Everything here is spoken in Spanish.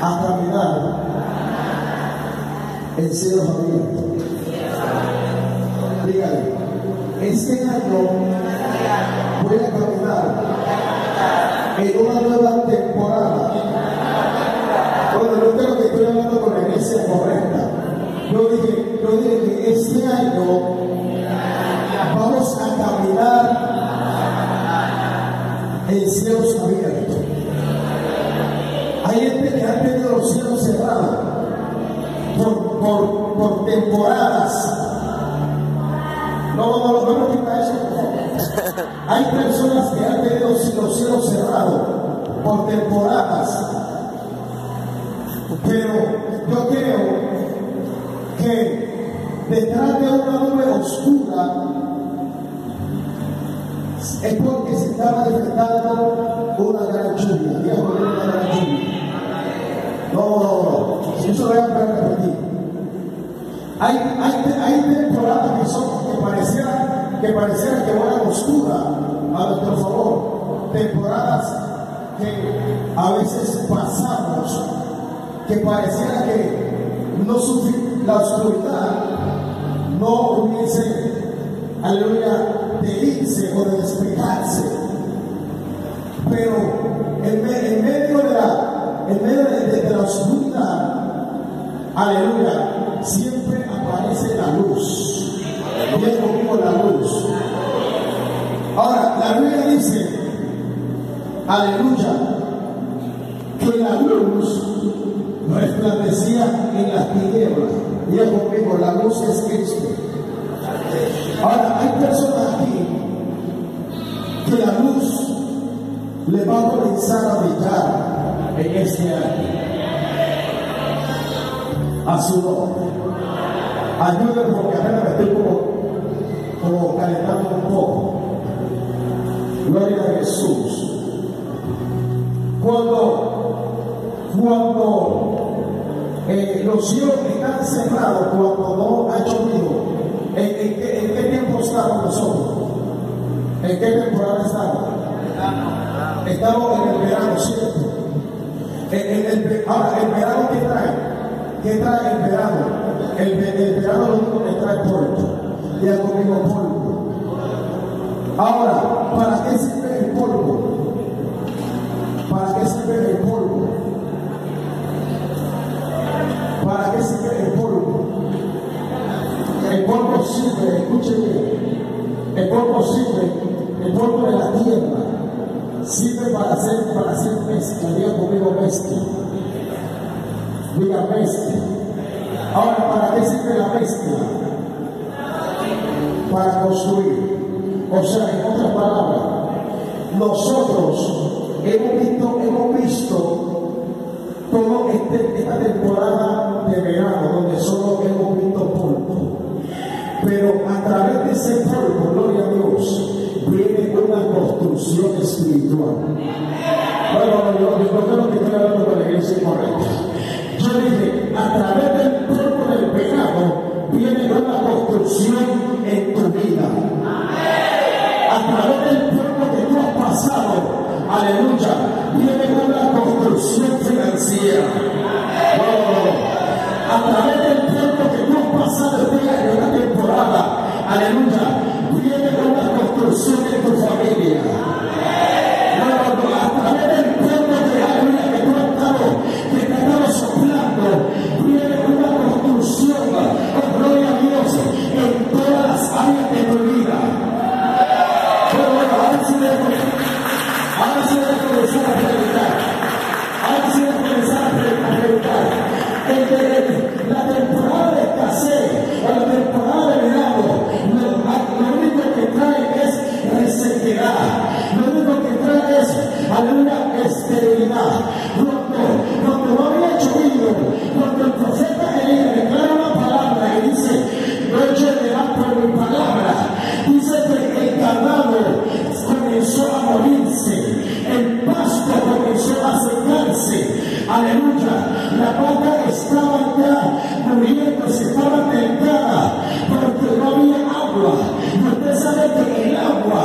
a caminar en cielos abiertos. Dígale, este año voy a caminar en una nueva temporada. Bueno, no creo que estoy hablando con la iglesia correcta. Yo dije que este año vamos a caminar en cielos abiertos. Hay gente que ha tenido los cielos cerrados por temporadas. No me quita eso, por favor. Hay personas que han tenido los cielos cerrados por temporadas. Pero yo creo que detrás de una nube oscura es porque se está manifestando una gran lluvia. Dios, una gran lluvia. No. Si eso lo voy a repetir. Hay temporadas que pareciera que van a oscura a nuestro favor. Temporadas que a veces pasamos, que pareciera que la oscuridad no hubiese, aleluya, de irse o de despejarse. Pero en medio de la oscuridad, aleluya, siempre aparece la luz. Viene conmigo la luz. Ahora, la Biblia dice, aleluya, que la luz resplandecía en las tinieblas. Viene conmigo, la luz es Cristo. Ahora, hay personas aquí que la luz le va a comenzar a brillar en este año. A su nombre. Ayúdenme porque apenas me estoy como calentando un poco. Gloria a Jesús. Cuando los cielos están cerrados, cuando no ha llovido, ¿en qué tiempo estamos nosotros? ¿En qué temporada estamos? Estamos en el verano, ¿cierto? Ahora, ¿el verano qué trae? ¿Qué trae el verano? El verano lo único que trae polvo. Ya conmigo polvo. Ahora, ¿para qué sirve el polvo? ¿Para qué sirve el polvo? ¿Para qué sirve el polvo? El polvo sirve, escúcheme, el polvo de la tierra sirve para hacer mezcla. Diga conmigo mezcla. Diga mezcla. Ahora, ¿para qué sirve la mezcla? Para construir. O sea, en otras palabras, nosotros hemos visto toda esta temporada de verano donde solo hemos visto polvo. Pero a través de ese polvo, gloria a Dios, viene una construcción espiritual. Bueno, yo creo que estoy hablando con la iglesia correcta. Yo dije, a través del polvo del pecado viene una construcción en tu vida. A través del polvo que tú has pasado, aleluya, viene una construcción financiera. A través del polvo que tú has pasado en una temporada, aleluya, viene una construcción en tu familia. A través del polvo de aleluya que te ha estado soplando, viene una construcción, oh gloria a Dios, en todas las áreas de tu vida. Ahora sí voy a comenzar a predicar. Ahora sí voy a comenzar a predicar. La temporada de escasez o la temporada de verano, lo único que trae es resequedad. Lo único que trae es, aleluya, esterilidad. Cuando no había llovido, cuando el profeta Elías declara una palabra y dice, no lloverá por mi palabra, dice que el ganado comenzó a morirse, el pasto comenzó a secarse, aleluya, la vaca estaba ya muriéndose, estaba delgada porque no había agua. Y usted sabe que el agua